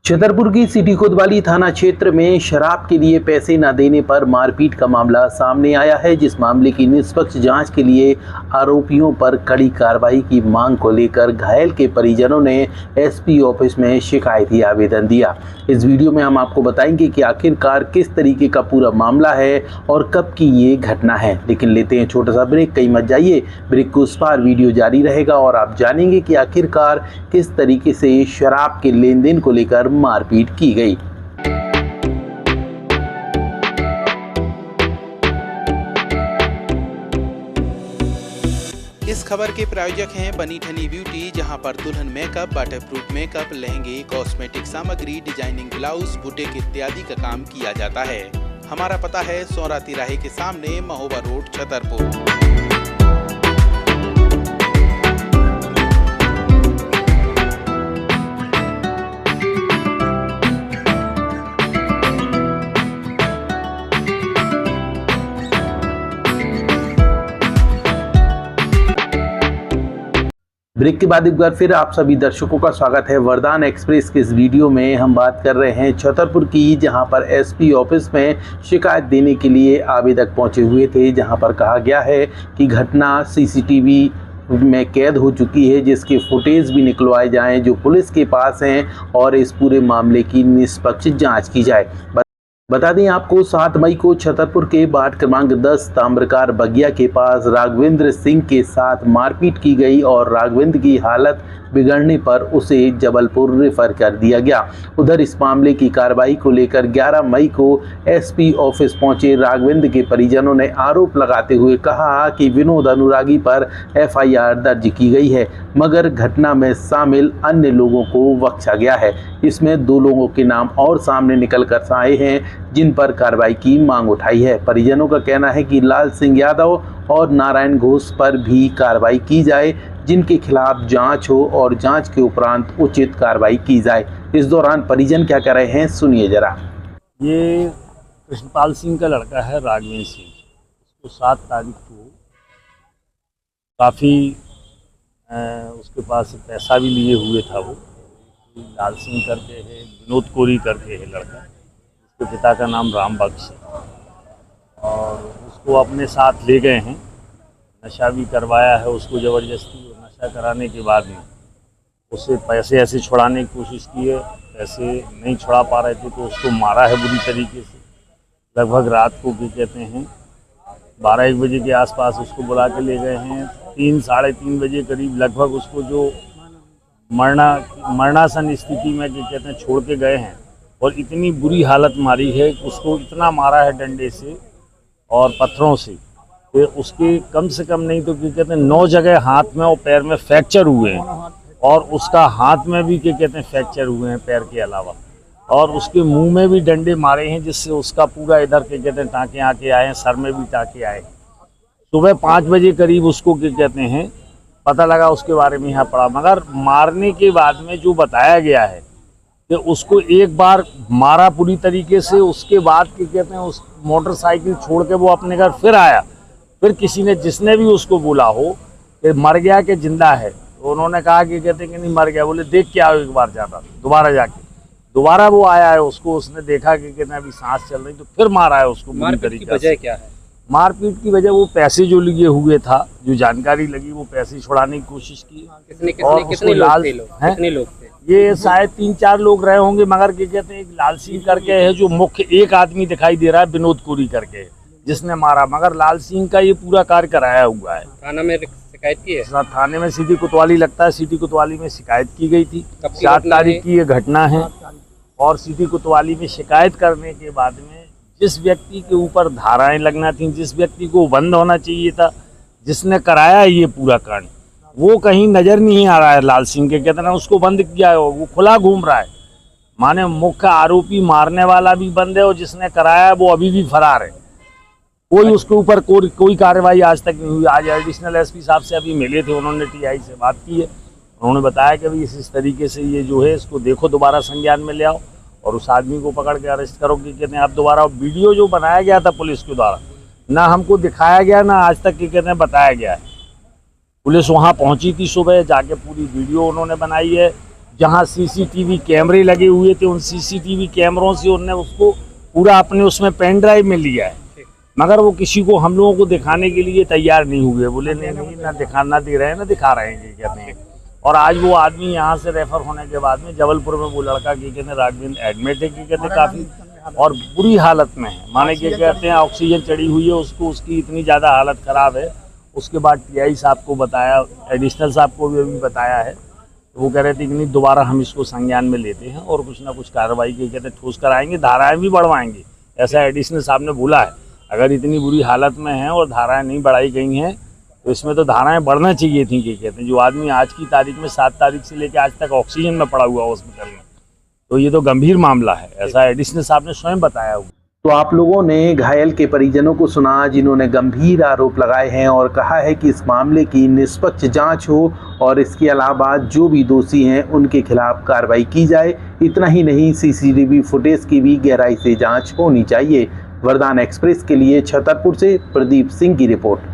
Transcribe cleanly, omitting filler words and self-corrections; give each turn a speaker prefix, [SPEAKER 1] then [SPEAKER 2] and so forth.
[SPEAKER 1] छतरपुर की सिटी कोतवाली थाना क्षेत्र में शराब के लिए पैसे न देने पर मारपीट का मामला सामने आया है, जिस मामले की निष्पक्ष जांच के लिए आरोपियों पर कड़ी कार्रवाई की मांग को लेकर घायल के परिजनों ने एसपी ऑफिस में शिकायती आवेदन दिया। इस वीडियो में हम आपको बताएंगे कि आखिरकार किस तरीके का पूरा मामला है और कब की ये घटना है। लेकिन लेते हैं छोटा सा ब्रेक, कहीं मत जाइए, ब्रेक के उस पार वीडियो जारी रहेगा और आप जानेंगे कि आखिरकार किस तरीके से शराब के लेन देन को लेकर मारपीट की गई।
[SPEAKER 2] इस खबर के प्रायोजक हैं बनी ठनी ब्यूटी, जहां पर दुल्हन मेकअप, वाटरप्रूफ मेकअप, लहंगे, कॉस्मेटिक सामग्री, डिजाइनिंग ब्लाउज, बुटीक इत्यादि का काम किया जाता है। हमारा पता है सौरा तिराहे के सामने, महोबा रोड, छतरपुर।
[SPEAKER 1] ब्रेक के बाद एक बार फिर आप सभी दर्शकों का स्वागत है वरदान एक्सप्रेस के इस वीडियो में। हम बात कर रहे हैं छतरपुर की, जहां पर एसपी ऑफिस में शिकायत देने के लिए आवेदक पहुंचे हुए थे, जहां पर कहा गया है कि घटना सीसीटीवी में कैद हो चुकी है, जिसके फुटेज भी निकलवाए जाएं जो पुलिस के पास हैं और इस पूरे मामले की निष्पक्ष जाँच की जाए। बता दें आपको 7 मई को छतरपुर के वार्ड क्रमांक 10 ताम्रकार बगिया के पास राघवेंद्र सिंह के साथ मारपीट की गई और राघवेंद्र की हालत बिगड़ने पर उसे जबलपुर रेफर कर दिया गया। उधर इस मामले की कार्रवाई को लेकर 11 मई को एसपी ऑफिस पहुंचे राघवेंद्र के परिजनों ने आरोप लगाते हुए कहा कि विनोद अनुरागी पर एफआईआर दर्ज की गई है, मगर घटना में शामिल अन्य लोगों को बख्शा गया है। इसमें 2 लोगों के नाम और सामने निकल कर आए हैं, जिन पर कार्रवाई की मांग उठाई है। परिजनों का कहना है कि लाल सिंह यादव और नारायण घोष पर भी कार्रवाई की जाए, जिनके खिलाफ जांच हो और जांच के उपरांत उचित कार्रवाई की जाए। इस दौरान परिजन क्या कह रहे हैं, सुनिए जरा।
[SPEAKER 3] ये कृष्णपाल सिंह का लड़का है राघवेंद्र सिंह। उसको 7 तारीख को काफ़ी उसके पास पैसा भी लिए हुए था। वो लाल सिंह करके है, विनोद कोरी करके है लड़का, उसके पिता का नाम राम बख्श है, और उसको अपने साथ ले गए हैं। नशा भी करवाया है उसको ज़बरदस्ती, और नशा कराने के बाद में उससे पैसे ऐसे छुड़ाने की कोशिश की है। पैसे नहीं छुड़ा पा रहे थे तो उसको मारा है बुरी तरीके से। लगभग रात को क्या कहते हैं 12-1 बजे के आसपास उसको बुला के ले गए हैं। 3 साढ़े 3 बजे करीब लगभग उसको जो मरणासन स्थिति में क्या कहते हैं छोड़ के गए हैं, और इतनी बुरी हालत मारी है कि उसको इतना मारा है डंडे से और पत्थरों से कि उसके कम से कम नहीं तो क्या कहते हैं 9 जगह हाथ में और पैर में फ्रैक्चर हुए हैं, और उसका हाथ में भी क्या कहते हैं फ्रैक्चर हुए हैं पैर के अलावा, और उसके मुंह में भी डंडे मारे हैं, जिससे उसका पूरा इधर क्या कहते हैं टाँके आके आए हैं, सर में भी टाँके आए। सुबह 5 बजे करीब उसको क्या कहते हैं पता लगा उसके बारे में यहाँ पड़ा, मगर मारने के बाद में जो बताया गया है कि उसको एक बार मारा पूरी तरीके से, उसके बाद क्या कहते हैं उस मोटरसाइकिल छोड़ के वो अपने घर फिर आया। फिर किसी ने जिसने भी उसको बोला हो कि मर गया कि जिंदा है, तो उन्होंने कहा कि कहते हैं कि नहीं मर गया। बोले देख के आओ एक बार जाता, दोबारा जाके दोबारा वो आया है, उसको उसने देखा कि कहते हैं अभी सांस चल रही, तो फिर मारा है उसको।
[SPEAKER 4] मारपीट की वजह क्या है?
[SPEAKER 3] मारपीट की वजह वो पैसे जो लिए हुए था, जो जानकारी लगी, वो पैसे छुड़ाने की कोशिश की।
[SPEAKER 4] कितने लोग थे?
[SPEAKER 3] ये शायद 3-4 लोग रहे होंगे, मगर क्या कहते हैं एक लाल सिंह करके है जो मुख्य एक आदमी दिखाई दे रहा है, विनोद कोरी करके जिसने मारा, मगर लाल सिंह का ये पूरा कार्य कराया हुआ है।
[SPEAKER 4] थाना में शिकायत की है?
[SPEAKER 3] थाने में सिटी कोतवाली लगता है, सिटी कोतवाली में शिकायत की गई थी। 7 तारीख की ये घटना है, और सिटी कोतवाली में शिकायत करने के बाद में जिस व्यक्ति के ऊपर धाराएं लगना थी, जिस व्यक्ति को बंद होना चाहिए था, जिसने कराया ये पूरा कांड, वो कहीं नजर नहीं आ रहा है। लाल सिंह के कहते हैं उसको बंद किया है, वो खुला घूम रहा है। माने मुख्य आरोपी मारने वाला भी बंद है, और जिसने कराया वो अभी भी फरार है। कोई उसके ऊपर कोई कार्रवाई आज तक नहीं हुई। आज एडिशनल एसपी साहब से अभी मिले थे, उन्होंने टीआई से बात की है। उन्होंने बताया कि भाई इस तरीके से ये जो है इसको देखो, दोबारा संज्ञान में ले आओ और उस आदमी को पकड़ के अरेस्ट करो। कि कहते हैं आप दोबारा वीडियो जो बनाया गया था पुलिस के द्वारा, ना हमको दिखाया गया, ना आज तक क्या कहते हैं बताया गया है। पुलिस वहाँ पहुँची थी सुबह, जाके पूरी वीडियो उन्होंने बनाई है, जहाँ सीसीटीवी कैमरे लगे हुए थे उन सीसीटीवी कैमरों से उन्होंने उसको पूरा अपने उसमें पेन ड्राइव में लिया है, मगर वो किसी को हम लोगों को दिखाने के लिए तैयार नहीं हुए। बोले नहीं ना दे रहे हैं, ना दिखा रहे हैं कहते हैं। और आज वो आदमी यहाँ से रेफर होने के बाद में जबलपुर में वो लड़का कहते हैं राघवेंद्र एडमिट है कहते हैं काफ़ी और बुरी हालत में है, माने कि कहते हैं ऑक्सीजन चढ़ी हुई है उसको, उसकी इतनी ज़्यादा हालत ख़राब है। उसके बाद टीआई साहब को बताया, एडिशनल साहब को भी अभी बताया है, तो वो कह रहे थे कि नहीं दोबारा हम इसको संज्ञान में लेते हैं और कुछ ना कुछ कार्रवाई की कहते हैं ठोस कराएंगे, धाराएँ भी बढ़वाएंगे, ऐसा एडिशनल साहब ने बोला है। अगर इतनी बुरी हालत में हैं और धाराएँ नहीं बढ़ाई गई हैं तो इसमें तो धाराएँ बढ़ना चाहिए थी कि कहते हैं जो आदमी आज की तारीख में 7 तारीख से लेकर आज तक ऑक्सीजन में पड़ा हुआ हॉस्पिटल में, तो ये तो गंभीर मामला है, ऐसा एडिशनल साहब ने स्वयं बताया हुआ।
[SPEAKER 1] तो आप लोगों ने घायल के परिजनों को सुना जिन्होंने गंभीर आरोप लगाए हैं और कहा है कि इस मामले की निष्पक्ष जांच हो और इसके अलावा जो भी दोषी हैं उनके खिलाफ कार्रवाई की जाए। इतना ही नहीं, सीसीटीवी फुटेज की भी गहराई से जांच होनी चाहिए। वरदान एक्सप्रेस के लिए छतरपुर से प्रदीप सिंह की रिपोर्ट।